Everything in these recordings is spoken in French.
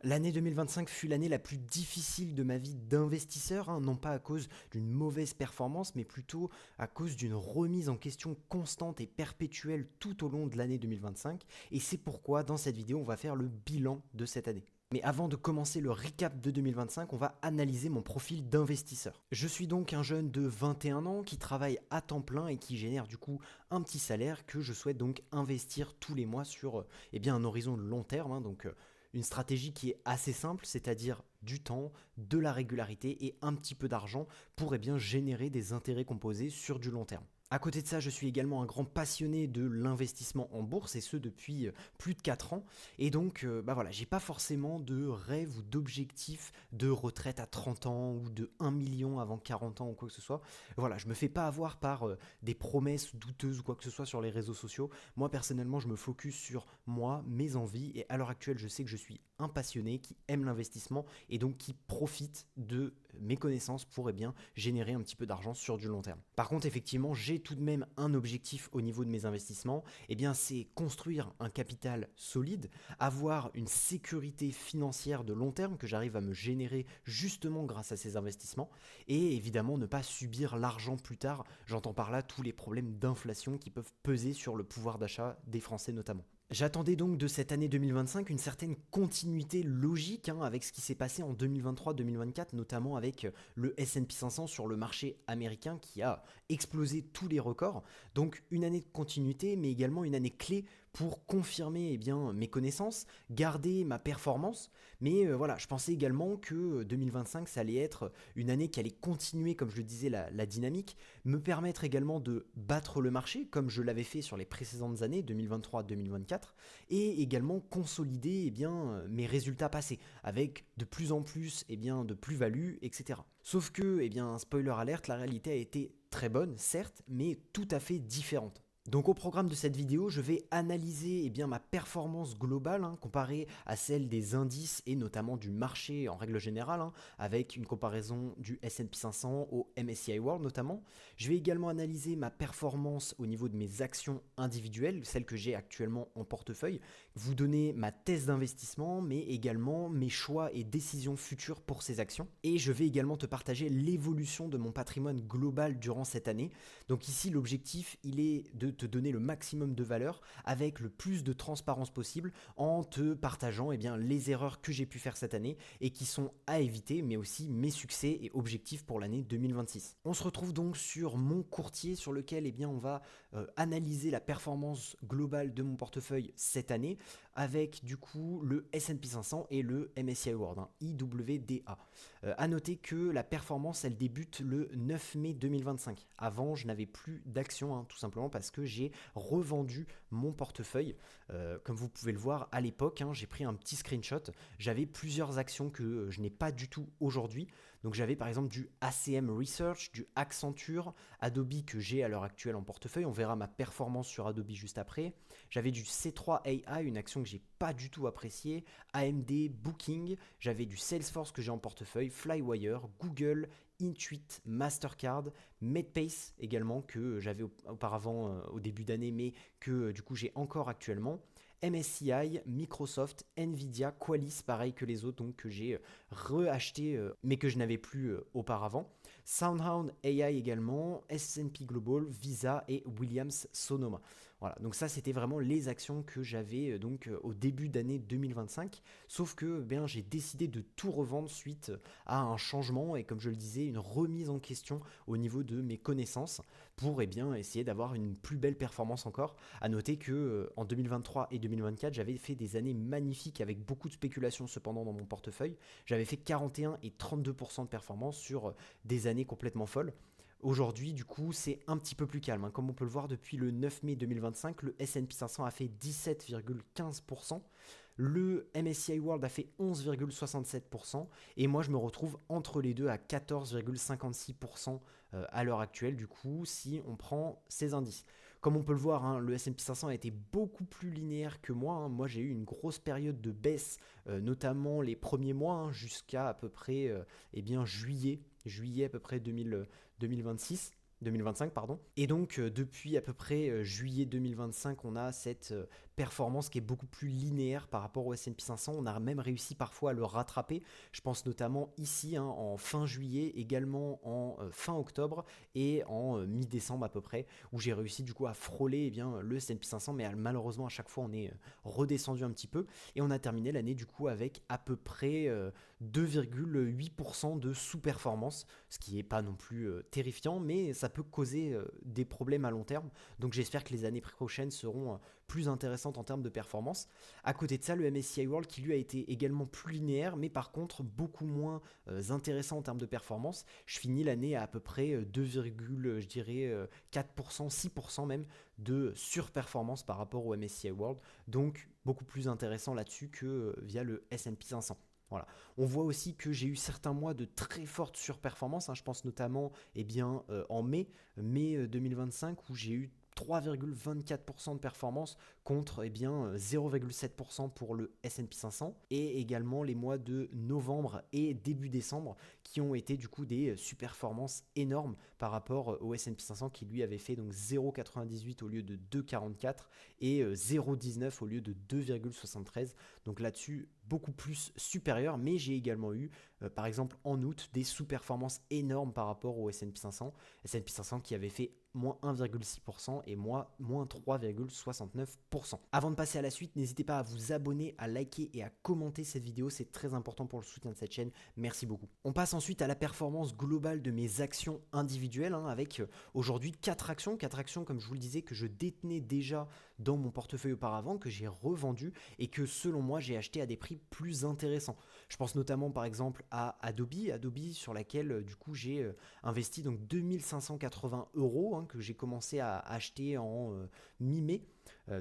L'année 2025 fut l'année la plus difficile de ma vie d'investisseur, non pas à cause d'une mauvaise performance, mais plutôt à cause d'une remise en question constante et perpétuelle tout au long de l'année 2025. Et c'est pourquoi dans cette vidéo, on va faire le bilan de cette année. Mais avant de commencer le recap de 2025, on va analyser mon profil d'investisseur. Je suis donc un jeune de 21 ans qui travaille à temps plein et qui génère du coup un petit salaire que je souhaite donc investir tous les mois sur un horizon de long terme. Donc une stratégie qui est assez simple, c'est-à-dire du temps, de la régularité et un petit peu d'argent pour générer des intérêts composés sur du long terme. À côté de ça, je suis également un grand passionné de l'investissement en bourse et ce depuis plus de 4 ans. Et donc, voilà, j'ai pas forcément de rêve ou d'objectif de retraite à 30 ans ou de 1 million avant 40 ans ou quoi que ce soit. Voilà, je me fais pas avoir par des promesses douteuses ou quoi que ce soit sur les réseaux sociaux. Moi, personnellement, je me focus sur moi, mes envies et à l'heure actuelle, je sais que je suis un passionné qui aime l'investissement et donc qui profite de mes connaissances pour générer un petit peu d'argent sur du long terme. Par contre, effectivement, j'ai tout de même un objectif au niveau de mes investissements, c'est construire un capital solide, avoir une sécurité financière de long terme que j'arrive à me générer justement grâce à ces investissements et évidemment ne pas subir l'argent plus tard. J'entends par là tous les problèmes d'inflation qui peuvent peser sur le pouvoir d'achat des Français notamment. J'attendais donc de cette année 2025 une certaine continuité logique avec ce qui s'est passé en 2023-2024, notamment avec le S&P 500 sur le marché américain qui a explosé tous les records. Donc une année de continuité, mais également une année clé pour confirmer mes connaissances, garder ma performance. Mais voilà, je pensais également que 2025, ça allait être une année qui allait continuer, comme je le disais, la dynamique, me permettre également de battre le marché, comme je l'avais fait sur les précédentes années, 2023-2024, et également consolider mes résultats passés, avec de plus en plus de plus-value, etc. Sauf que, spoiler alert, la réalité a été très bonne, certes, mais tout à fait différente. Donc au programme de cette vidéo, je vais analyser ma performance globale comparée à celle des indices et notamment du marché en règle générale, avec une comparaison du S&P 500 au MSCI World notamment. Je vais également analyser ma performance au niveau de mes actions individuelles, celles que j'ai actuellement en portefeuille, vous donner ma thèse d'investissement, mais également mes choix et décisions futures pour ces actions. Et je vais également te partager l'évolution de mon patrimoine global durant cette année. Donc ici, l'objectif, il est de te donner le maximum de valeur avec le plus de transparence possible en te partageant les erreurs que j'ai pu faire cette année et qui sont à éviter, mais aussi mes succès et objectifs pour l'année 2026. On se retrouve donc sur mon courtier sur lequel on va analyser la performance globale de mon portefeuille cette année avec du coup le S&P 500 et le MSCI World, IWDA. À noter que la performance elle débute le 9 mai 2025. Avant je n'avais plus d'actions tout simplement parce que j'ai revendu mon portefeuille. Comme vous pouvez le voir à l'époque, j'ai pris un petit screenshot. J'avais plusieurs actions que je n'ai pas du tout aujourd'hui. Donc j'avais par exemple du ACM Research, du Accenture, Adobe que j'ai à l'heure actuelle en portefeuille. On verra ma performance sur Adobe juste après. J'avais du C3 AI, une action que j'ai pas du tout appréciée. AMD, Booking. J'avais du Salesforce que j'ai en portefeuille, Flywire, Google, Intuit, Mastercard, Medpace également que j'avais auparavant au début d'année mais que du coup j'ai encore actuellement. MSCI, Microsoft, Nvidia, Qualys, pareil que les autres, donc que j'ai reacheté mais que je n'avais plus auparavant. SoundHound AI également, S&P Global, Visa et Williams Sonoma. Voilà, donc ça c'était vraiment les actions que j'avais au début d'année 2025, sauf que j'ai décidé de tout revendre suite à un changement et comme je le disais, une remise en question au niveau de mes connaissances pour essayer d'avoir une plus belle performance encore. À noter que en 2023 et 2024, j'avais fait des années magnifiques avec beaucoup de spéculation cependant dans mon portefeuille. J'avais fait 41 et 32% de performance sur des années complètement folles. Aujourd'hui, du coup, c'est un petit peu plus calme. Comme on peut le voir, depuis le 9 mai 2025, le S&P 500 a fait 17,15%, le MSCI World a fait 11,67%, et moi, je me retrouve entre les deux à 14,56% à l'heure actuelle, du coup, si on prend ces indices. Comme on peut le voir, le S&P 500 a été beaucoup plus linéaire que moi. Moi, j'ai eu une grosse période de baisse, notamment les premiers mois, jusqu'à à peu près juillet à peu près 2026. 2025 pardon. Et donc depuis à peu près juillet 2025, on a cette performance qui est beaucoup plus linéaire par rapport au S&P 500. On a même réussi parfois à le rattraper. Je pense notamment ici en fin juillet, également en fin octobre et en mi-décembre à peu près, où j'ai réussi du coup à frôler le S&P 500, mais malheureusement à chaque fois on est redescendu un petit peu et on a terminé l'année du coup avec à peu près 2,8% de sous-performance, ce qui n'est pas non plus terrifiant, mais ça peut causer des problèmes à long terme. Donc j'espère que les années prochaines seront plus intéressantes en termes de performance. À côté de ça, le MSCI World qui lui a été également plus linéaire, mais par contre beaucoup moins intéressant en termes de performance. Je finis l'année à peu près 2, je dirais 4%, 6% même de surperformance par rapport au MSCI World. Donc beaucoup plus intéressant là-dessus que via le S&P 500. Voilà. On voit aussi que j'ai eu certains mois de très forte surperformance, je pense notamment en mai 2025 où j'ai eu 3,24% de performance contre 0,7% pour le S&P 500 et également les mois de novembre et début décembre qui ont été du coup des surperformances énormes par rapport au S&P 500 qui lui avait fait donc 0,98 au lieu de 2,44 et 0,19 au lieu de 2,73. Donc là-dessus beaucoup plus supérieur, mais j'ai également eu par exemple en août des sous-performances énormes par rapport au S&P 500. S&P 500 qui avait fait moins 1,6% et moins 3,69%. Avant de passer à la suite, n'hésitez pas à vous abonner, à liker et à commenter cette vidéo, c'est très important pour le soutien de cette chaîne, merci beaucoup. On passe ensuite à la performance globale de mes actions individuelles, avec aujourd'hui 4 actions comme je vous le disais que je détenais déjà dans mon portefeuille auparavant, que j'ai revendu et que selon moi j'ai acheté à des prix plus intéressants. Je pense notamment par exemple à Adobe sur laquelle du coup j'ai investi donc 2580 euros que j'ai commencé à acheter en mi-mai.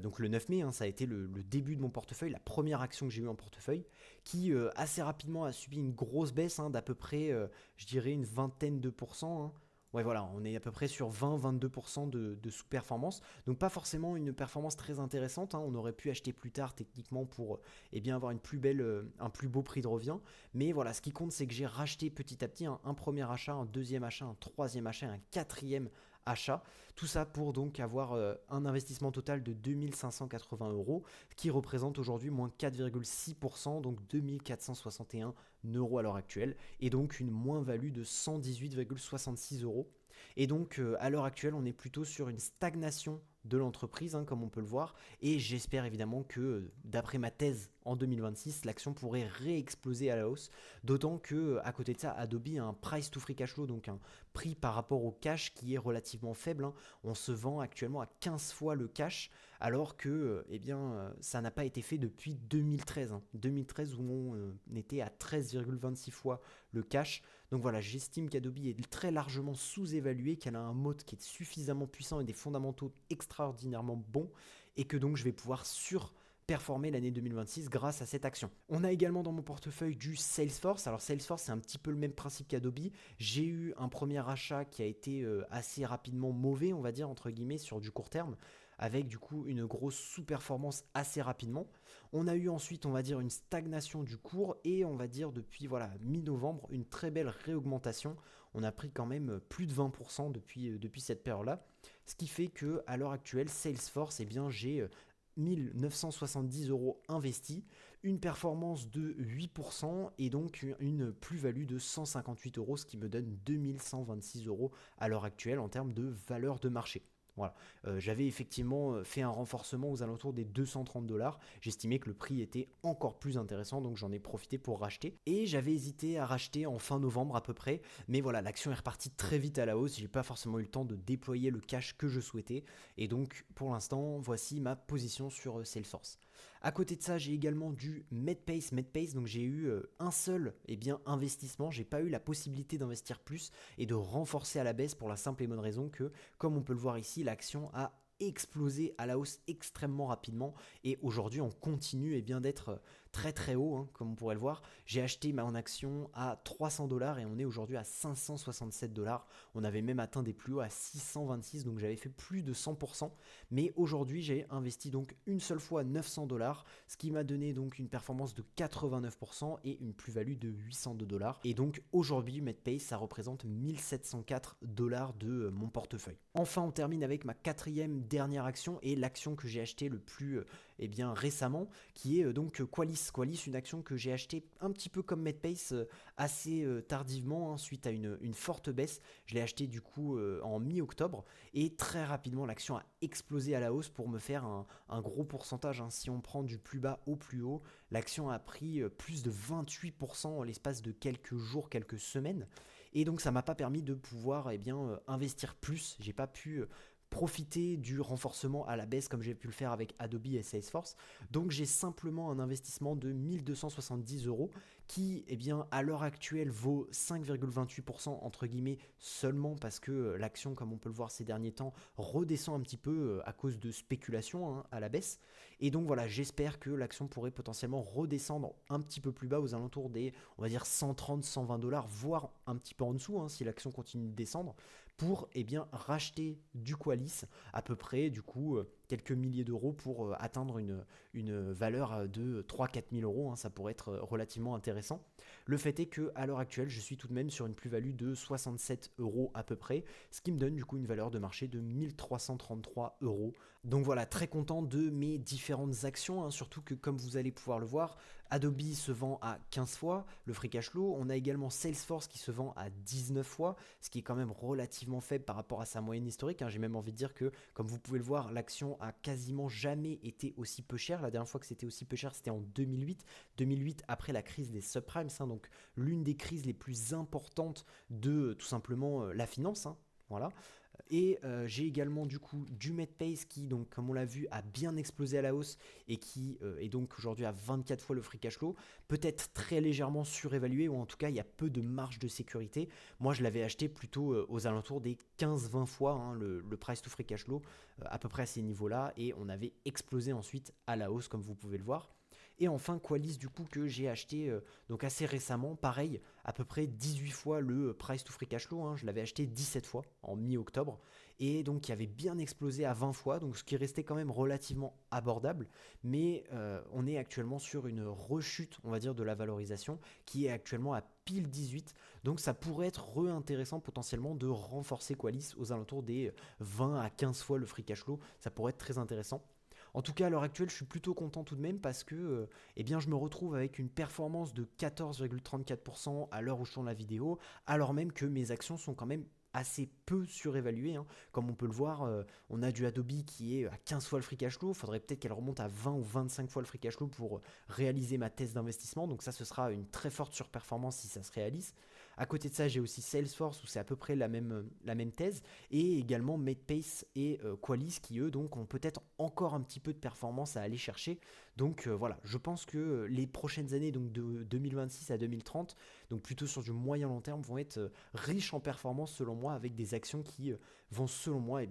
Donc le 9 mai, ça a été le début de mon portefeuille, la première action que j'ai eue en portefeuille, qui assez rapidement a subi une grosse baisse d'à peu près, je dirais une vingtaine de pourcents. Ouais, voilà, on est à peu près sur 20-22% de sous-performance. Donc pas forcément une performance très intéressante. On aurait pu acheter plus tard techniquement pour avoir une plus belle, un plus beau prix de revient. Mais voilà, ce qui compte, c'est que j'ai racheté petit à petit un premier achat, un deuxième achat, un troisième achat, un quatrième achat. Tout ça pour donc avoir un investissement total de 2580 euros, qui représente aujourd'hui moins 4,6%, donc 2461 euros à l'heure actuelle, et donc une moins-value de 118,66 euros. Et donc à l'heure actuelle, on est plutôt sur une stagnation de l'entreprise, comme on peut le voir, et j'espère évidemment que d'après ma thèse en 2026, l'action pourrait réexploser à la hausse, d'autant que à côté de ça, Adobe a un price to free cash flow, donc un prix par rapport au cash qui est relativement faible. On se vend actuellement à 15 fois le cash, alors que ça n'a pas été fait depuis 2013. 2013 où on était à 13,26 fois le cash. Donc voilà, j'estime qu'Adobe est très largement sous-évalué, qu'elle a un moat qui est suffisamment puissant et des fondamentaux extraordinairement bons, et que donc je vais pouvoir performer l'année 2026 grâce à cette action. On a également dans mon portefeuille du Salesforce. Alors Salesforce, c'est un petit peu le même principe qu'Adobe. J'ai eu un premier achat qui a été assez rapidement mauvais, on va dire, entre guillemets, sur du court terme, avec du coup une grosse sous-performance assez rapidement. On a eu ensuite, on va dire, une stagnation du cours et on va dire depuis mi-novembre, une très belle réaugmentation. On a pris quand même plus de 20% depuis cette période-là. Ce qui fait que à l'heure actuelle, Salesforce, j'ai 1970 euros investis, une performance de 8% et donc une plus-value de 158 euros, ce qui me donne 2126 euros à l'heure actuelle en termes de valeur de marché. Voilà. J'avais effectivement fait un renforcement aux alentours des 230 dollars. J'estimais que le prix était encore plus intéressant, donc j'en ai profité pour racheter. Et j'avais hésité à racheter en fin novembre à peu près, mais voilà, l'action est repartie très vite à la hausse. J'ai pas forcément eu le temps de déployer le cash que je souhaitais, et donc pour l'instant, voici ma position sur Salesforce. À côté de ça, j'ai également du Medpace. Donc j'ai eu un seul investissement. J'ai pas eu la possibilité d'investir plus et de renforcer à la baisse pour la simple et bonne raison que, comme on peut le voir ici, l'action a explosé à la hausse extrêmement rapidement et aujourd'hui on continue d'être très très haut, comme on pourrait le voir. J'ai acheté mon action à 300 dollars et on est aujourd'hui à 567 dollars. On avait même atteint des plus hauts à 626, donc j'avais fait plus de 100%. Mais aujourd'hui j'ai investi donc une seule fois 900 dollars, ce qui m'a donné donc une performance de 89% et une plus-value de 802 dollars. Et donc aujourd'hui Medpace ça représente 1704 dollars de mon portefeuille. Enfin on termine avec ma quatrième dernière action et l'action que j'ai acheté le plus eh bien récemment, qui est donc Qualis. Qualis, une action que j'ai achetée un petit peu comme Medpace assez tardivement, hein, suite à une forte baisse. Je l'ai acheté du coup en mi-octobre et très rapidement l'action a explosé à la hausse pour me faire un gros pourcentage, hein. Si on prend du plus bas au plus haut, l'action a pris plus de 28% en l'espace de quelques jours, quelques semaines. Et donc ça m'a pas permis de pouvoir investir plus. J'ai pas pu profiter du renforcement à la baisse comme j'ai pu le faire avec Adobe et Salesforce. Donc j'ai simplement un investissement de 1270 euros qui, à l'heure actuelle, vaut 5,28% entre guillemets seulement parce que l'action, comme on peut le voir ces derniers temps, redescend un petit peu à cause de spéculation, hein, à la baisse. Et donc voilà, j'espère que l'action pourrait potentiellement redescendre un petit peu plus bas aux alentours des, on va dire, 130, 120 dollars, voire un petit peu en dessous, hein, si l'action continue de descendre, pour racheter du Qualis à peu près du coup quelques milliers d'euros pour atteindre une valeur de 3-4 000 euros, hein. Ça pourrait être relativement intéressant. Le fait est que à l'heure actuelle, je suis tout de même sur une plus-value de 67 euros à peu près, ce qui me donne du coup une valeur de marché de 1333 euros. Donc voilà, très content de mes différentes actions, hein, surtout que comme vous allez pouvoir le voir, Adobe se vend à 15 fois le free cash flow. On a également Salesforce qui se vend à 19 fois, ce qui est quand même relativement faible par rapport à sa moyenne historique, hein. J'ai même envie de dire que, comme vous pouvez le voir, l'action a quasiment jamais été aussi peu chère. La dernière fois que c'était aussi peu cher, c'était en 2008. 2008, après la crise des subprimes, hein, donc l'une des crises les plus importantes de tout simplement la finance, hein, voilà. Et j'ai également du coup du Medpace qui, donc comme on l'a vu, a bien explosé à la hausse et qui est donc aujourd'hui à 24 fois le free cash flow, peut-être très légèrement surévalué, ou en tout cas il y a peu de marge de sécurité. Moi je l'avais acheté plutôt aux alentours des 15-20 fois, hein, le price to free cash flow, à peu près à ces niveaux-là, et on avait explosé ensuite à la hausse comme vous pouvez le voir. Et enfin Qualis du coup que j'ai acheté donc assez récemment, pareil, à peu près 18 fois le price to free cash flow, hein. Je l'avais acheté 17 fois en mi-octobre et donc qui avait bien explosé à 20 fois, donc ce qui restait quand même relativement abordable, mais on est actuellement sur une rechute, on va dire, de la valorisation qui est actuellement à pile 18, donc ça pourrait être intéressant potentiellement de renforcer Qualis aux alentours des 20 à 15 fois le free cash flow, ça pourrait être très intéressant. En tout cas, à l'heure actuelle, je suis plutôt content tout de même parce que je me retrouve avec une performance de 14,34% à l'heure où je tourne la vidéo, alors même que mes actions sont quand même assez peu surévaluées, hein. Comme on peut le voir, on a du Adobe qui est à 15 fois le free cash flow. Il faudrait peut-être qu'elle remonte à 20 ou 25 fois le free cash flow pour réaliser ma thèse d'investissement. Donc ça, ce sera une très forte surperformance si ça se réalise. À côté de ça, j'ai aussi Salesforce où c'est à peu près la même thèse, et également Medpace et Qualis qui eux donc ont peut-être encore un petit peu de performance à aller chercher. Donc voilà, je pense que les prochaines années, donc de 2026 à 2030, donc plutôt sur du moyen long terme, vont être riches en performance selon moi, avec des actions qui vont selon moi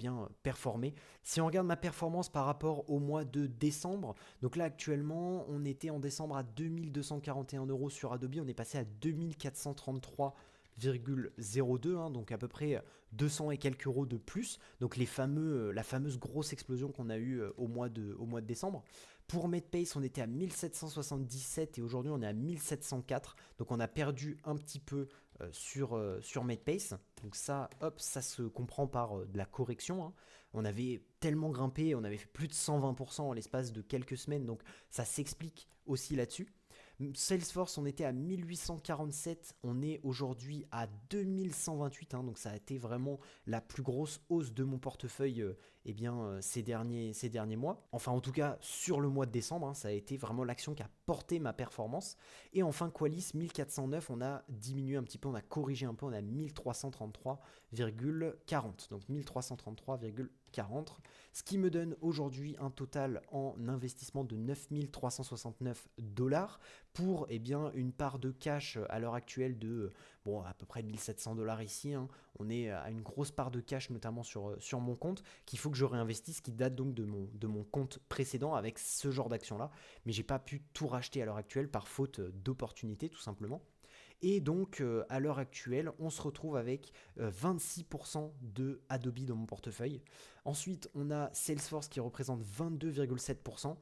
performer. Si on regarde ma performance par rapport au mois de décembre, donc là actuellement on était en décembre à 2241 euros sur Adobe, on est passé à 2433,02, hein, donc à peu près 200 et quelques euros de plus, donc la fameuse grosse explosion qu'on a eue au mois de décembre. Pour Medpace, on était à 1777 et aujourd'hui on est à 1704, donc on a perdu un petit peu sur Medpace. Donc ça, hop, ça se comprend par de la correction, hein. On avait tellement grimpé, on avait fait plus de 120% en l'espace de quelques semaines, donc ça s'explique aussi là-dessus. Salesforce, on était à 1847, on est aujourd'hui à 2128, hein, donc ça a été vraiment la plus grosse hausse de mon portefeuille ces derniers mois. Enfin, en tout cas, sur le mois de décembre, hein, ça a été vraiment l'action qui a porté ma performance. Et enfin, Qualis, 1409, on a diminué un petit peu, on a corrigé un peu, on a 1333,40. Donc 1333,40, ce qui me donne aujourd'hui un total en investissement de 9369 dollars pour une part de cash à l'heure actuelle de à peu près 1700 dollars ici, hein. On est à une grosse part de cash notamment sur mon compte qu'il faut que je réinvestisse, qui date donc de mon compte précédent avec ce genre d'action là, mais j'ai pas pu tout racheter à l'heure actuelle par faute d'opportunité tout simplement. Et donc, à l'heure actuelle, on se retrouve avec 26% de Adobe dans mon portefeuille. Ensuite, on a Salesforce qui représente 22,7%,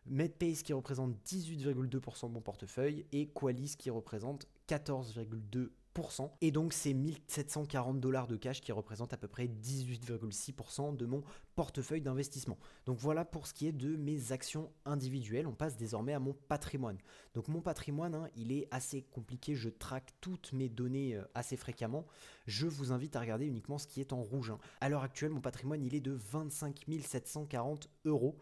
Medpace qui représente 18,2% de mon portefeuille et Qualis qui représente 14,2%. 9%. Et donc c'est 1740 dollars de cash qui représente à peu près 18,6% de mon portefeuille d'investissement. Donc voilà pour ce qui est de mes actions individuelles. On passe désormais à mon patrimoine. Donc mon patrimoine, il est assez compliqué. Je traque toutes mes données assez fréquemment. Je vous invite à regarder uniquement ce qui est en rouge. À l'heure actuelle, mon patrimoine, il est de 25 740 euros,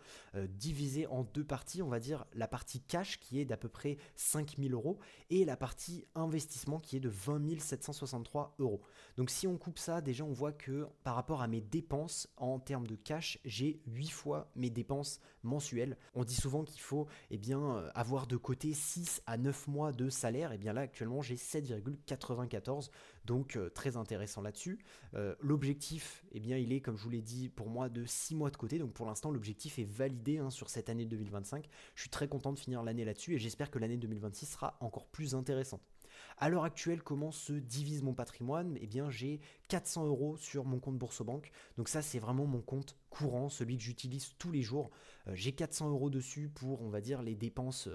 divisé en deux parties. On va dire la partie cash qui est d'à peu près 5 000 euros et la partie investissement qui est de 20 763 euros. Donc si on coupe ça, déjà on voit que par rapport à mes dépenses en termes de cash, j'ai 8 fois mes dépenses mensuelles. On dit souvent qu'il faut avoir de côté 6 à 9 mois de salaire. Et bien là actuellement j'ai 7,94, donc très intéressant là-dessus. L'objectif, il est, comme je vous l'ai dit, pour moi de 6 mois de côté. Donc pour l'instant, l'objectif est validé sur cette année 2025. Je suis très content de finir l'année là-dessus et j'espère que l'année 2026 sera encore plus intéressante. À l'heure actuelle, comment se divise mon patrimoine ? J'ai 400 euros sur mon compte Boursobank. Donc ça, c'est vraiment mon compte courant, celui que j'utilise tous les jours. J'ai 400 euros dessus pour, on va dire, les dépenses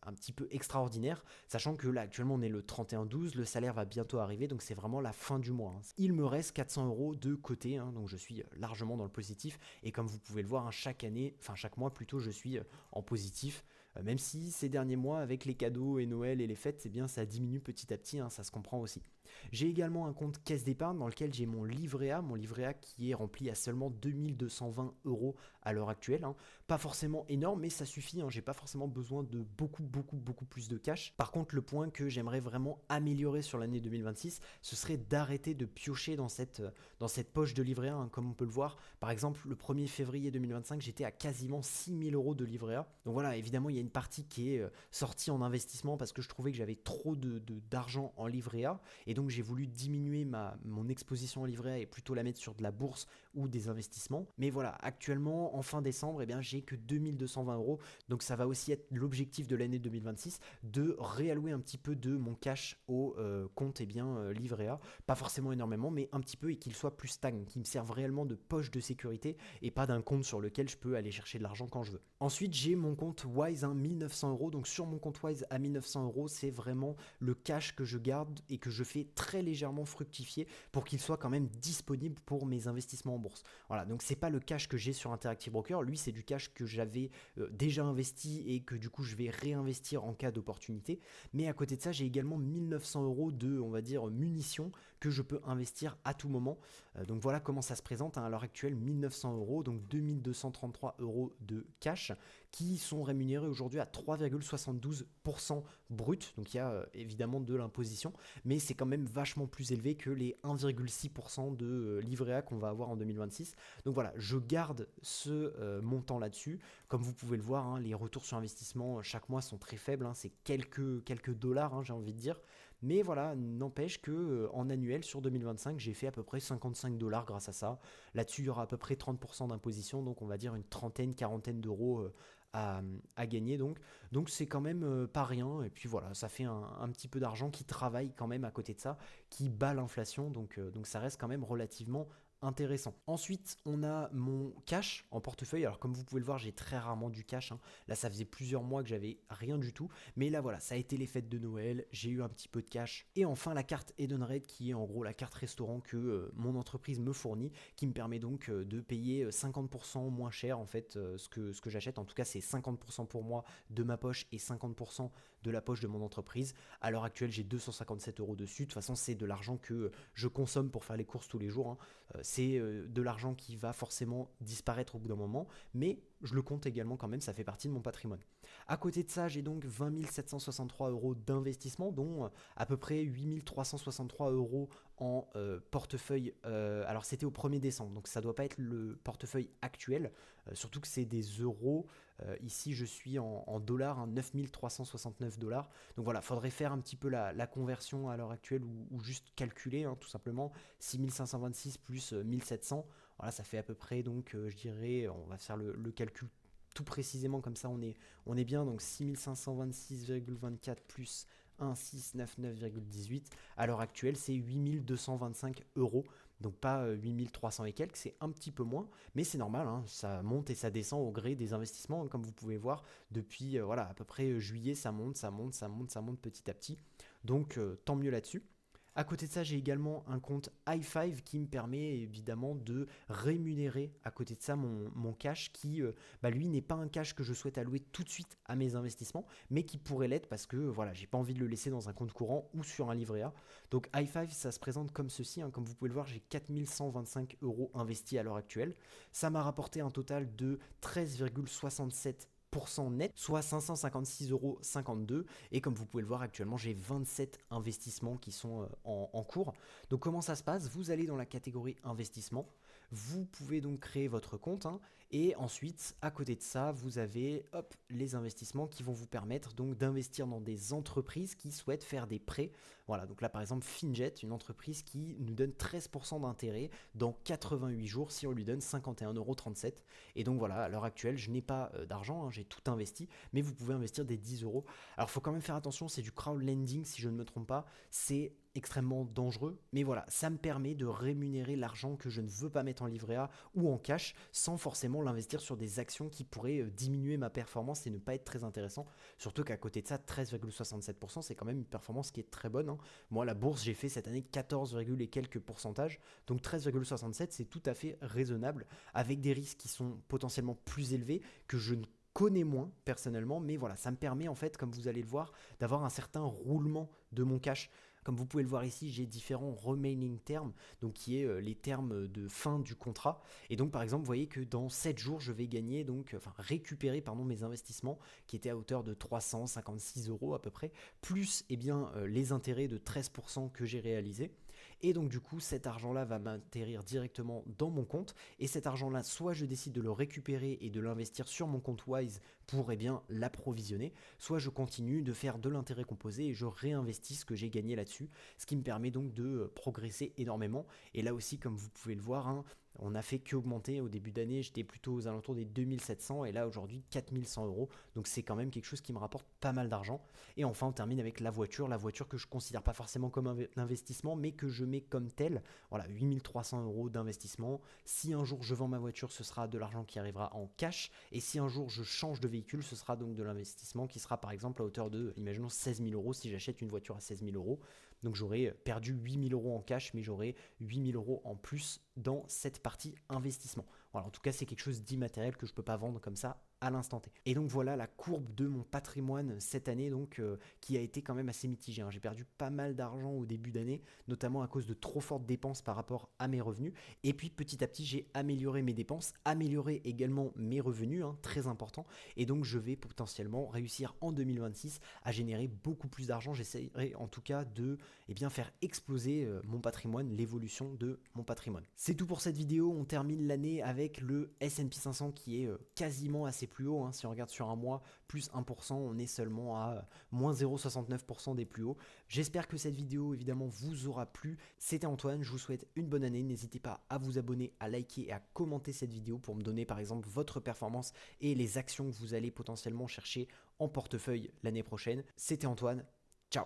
un petit peu extraordinaires, sachant que là, actuellement, on est le 31/12, le salaire va bientôt arriver, donc c'est vraiment la fin du mois. Il me reste 400 euros de côté, donc je suis largement dans le positif. Et comme vous pouvez le voir, chaque mois plutôt, je suis en positif. Même si ces derniers mois, avec les cadeaux et Noël et les fêtes, ça diminue petit à petit, ça se comprend aussi. J'ai également un compte caisse d'épargne dans lequel j'ai mon livret A qui est rempli à seulement 2220 euros à l'heure actuelle. Pas forcément énorme, mais ça suffit, j'ai pas forcément besoin de beaucoup plus de cash. Par contre, le point que j'aimerais vraiment améliorer sur l'année 2026, ce serait d'arrêter de piocher dans cette poche de livret A, comme on peut le voir. Par exemple, le 1er février 2025, j'étais à quasiment 6000 euros de livret A. Donc voilà, évidemment, il y a une partie qui est sortie en investissement parce que je trouvais que j'avais trop d'argent en livret A. Et donc, j'ai voulu diminuer mon exposition en livret A et plutôt la mettre sur de la bourse ou des investissements. Mais voilà, actuellement, en fin décembre, j'ai que 2220 euros. Donc, ça va aussi être l'objectif de l'année 2026 de réallouer un petit peu de mon cash au compte livret A. Pas forcément énormément, mais un petit peu et qu'il soit plus stable, qu'il me serve réellement de poche de sécurité et pas d'un compte sur lequel je peux aller chercher de l'argent quand je veux. Ensuite, j'ai mon compte Wise, 1900 euros. Donc, sur mon compte Wise à 1900 euros, c'est vraiment le cash que je garde et que je fais très légèrement fructifier pour qu'il soit quand même disponible pour mes investissements en bourse. Voilà, donc c'est pas le cash que j'ai sur Interactive Broker, lui c'est du cash que j'avais déjà investi et que du coup je vais réinvestir en cas d'opportunité. Mais à côté de ça, j'ai également 1900 euros de, on va dire, munitions que je peux investir à tout moment. Donc voilà comment ça se présente à l'heure actuelle, 1900 euros, donc 2233 euros de cash qui sont rémunérés aujourd'hui à 3,72% brut. Donc il y a évidemment de l'imposition, mais c'est quand même vachement plus élevé que les 1,6% de livret A qu'on va avoir en 2026. Donc voilà, je garde ce montant là-dessus. Comme vous pouvez le voir, les retours sur investissement chaque mois sont très faibles, c'est quelques dollars, j'ai envie de dire. Mais voilà, n'empêche que en annuel sur 2025, j'ai fait à peu près 55 dollars grâce à ça. Là-dessus, il y aura à peu près 30% d'imposition, donc on va dire une quarantaine d'euros à gagner. Donc c'est quand même pas rien. Et puis voilà, ça fait un petit peu d'argent qui travaille quand même à côté de ça, qui bat l'inflation. Donc ça reste quand même relativement intéressant. Ensuite, on a mon cash en portefeuille. Alors comme vous pouvez le voir, j'ai très rarement du cash. Là, ça faisait plusieurs mois que j'avais rien du tout. Mais là, voilà, ça a été les fêtes de Noël. J'ai eu un petit peu de cash. Et enfin, la carte Edenred, qui est en gros la carte restaurant que mon entreprise me fournit, qui me permet donc de payer 50% moins cher en fait ce que j'achète. En tout cas, c'est 50% pour moi de ma poche et 50% de la poche de mon entreprise. À l'heure actuelle, j'ai 257 euros dessus. De toute façon, c'est de l'argent que je consomme pour faire les courses tous les jours. C'est de l'argent qui va forcément disparaître au bout d'un moment, mais je le compte également quand même, ça fait partie de mon patrimoine. À côté de ça, j'ai donc 20 763 euros d'investissement, dont à peu près 8 363 euros en portefeuille. Alors c'était au 1er décembre, donc ça ne doit pas être le portefeuille actuel, surtout que c'est des euros. Ici, je suis en dollars, 9 369 dollars. Donc voilà, il faudrait faire un petit peu la conversion à l'heure actuelle ou juste calculer, tout simplement. 6526 plus 1700, voilà, ça fait à peu près, donc je dirais, on va faire le calcul tout précisément, comme ça on est bien. Donc 6526,24 plus 1699,18, à l'heure actuelle c'est 8225 euros. Donc pas 8300 et quelques, c'est un petit peu moins, mais c'est normal, ça monte et ça descend au gré des investissements, comme vous pouvez voir, depuis voilà, à peu près juillet, ça monte petit à petit, donc tant mieux là-dessus. À côté de ça, j'ai également un compte i5 qui me permet évidemment de rémunérer à côté de ça mon cash qui, lui, n'est pas un cash que je souhaite allouer tout de suite à mes investissements, mais qui pourrait l'être parce que voilà, j'ai pas envie de le laisser dans un compte courant ou sur un livret A. Donc i5, ça se présente comme ceci, hein. Comme vous pouvez le voir, j'ai 4125 euros investis à l'heure actuelle. Ça m'a rapporté un total de 13,67 net, soit 556,52 euros. Et comme vous pouvez le voir actuellement, j'ai 27 investissements qui sont en cours. Donc comment ça se passe? Vous allez dans la catégorie investissement. Vous pouvez donc créer votre compte, hein, et ensuite, à côté de ça, vous avez les investissements qui vont vous permettre donc d'investir dans des entreprises qui souhaitent faire des prêts. Voilà, donc là par exemple Finjet, une entreprise qui nous donne 13% d'intérêt dans 88 jours si on lui donne 51,37 €. Et donc voilà, à l'heure actuelle, je n'ai pas d'argent, hein, j'ai tout investi, mais vous pouvez investir des 10 euros. Alors il faut quand même faire attention, c'est du crowdlending si je ne me trompe pas, c'est extrêmement dangereux, mais voilà, ça me permet de rémunérer l'argent que je ne veux pas mettre en livret A ou en cash sans forcément l'investir sur des actions qui pourraient diminuer ma performance et ne pas être très intéressant. Surtout qu'à côté de ça, 13,67%, c'est quand même une performance qui est très bonne, hein. Moi, la bourse, j'ai fait cette année 14, et quelques pourcentages, donc 13,67, c'est tout à fait raisonnable, avec des risques qui sont potentiellement plus élevés que je ne connais moins personnellement, mais voilà, ça me permet en fait, comme vous allez le voir, d'avoir un certain roulement de mon cash. Comme vous pouvez le voir ici, j'ai différents remaining terms, donc qui est les termes de fin du contrat. Et donc par exemple, vous voyez que dans 7 jours, je vais gagner, récupérer mes investissements qui étaient à hauteur de 356 euros à peu près, plus les intérêts de 13% que j'ai réalisés. Et donc du coup, cet argent-là va m'atterrir directement dans mon compte. Et cet argent-là, soit je décide de le récupérer et de l'investir sur mon compte Wise pour l'approvisionner, soit je continue de faire de l'intérêt composé et je réinvestis ce que j'ai gagné là-dessus, ce qui me permet donc de progresser énormément. Et là aussi, comme vous pouvez le voir, hein, on n'a fait qu'augmenter. Au début d'année, j'étais plutôt aux alentours des 2700 et là aujourd'hui 4100 euros. Donc c'est quand même quelque chose qui me rapporte pas mal d'argent. Et enfin, on termine avec la voiture que je considère pas forcément comme un investissement, mais que je mets comme tel. Voilà, 8300 euros d'investissement. Si un jour je vends ma voiture, ce sera de l'argent qui arrivera en cash. Et si un jour je change de véhicule, ce sera donc de l'investissement qui sera par exemple à hauteur de, imaginons, 16 000 euros si j'achète une voiture à 16 000 euros. Donc j'aurais perdu 8 000 euros en cash, mais j'aurais 8 000 euros en plus dans cette partie investissement. Voilà, en tout cas, c'est quelque chose d'immatériel que je ne peux pas vendre comme ça à l'instant T. Et donc voilà la courbe de mon patrimoine cette année, qui a été quand même assez mitigée, hein. J'ai perdu pas mal d'argent au début d'année, notamment à cause de trop fortes dépenses par rapport à mes revenus. Et puis petit à petit, j'ai amélioré mes dépenses, amélioré également mes revenus, hein, très important. Et donc je vais potentiellement réussir en 2026 à générer beaucoup plus d'argent. J'essaierai en tout cas de faire exploser mon patrimoine, l'évolution de mon patrimoine. C'est tout pour cette vidéo. On termine l'année avec le S&P 500 qui est quasiment assez plus haut, hein. Si on regarde sur un mois, plus 1%, on est seulement à moins 0,69% des plus hauts. J'espère que cette vidéo évidemment vous aura plu. C'était Antoine, je vous souhaite une bonne année. N'hésitez pas à vous abonner, à liker et à commenter cette vidéo pour me donner par exemple votre performance et les actions que vous allez potentiellement chercher en portefeuille l'année prochaine. C'était Antoine, ciao.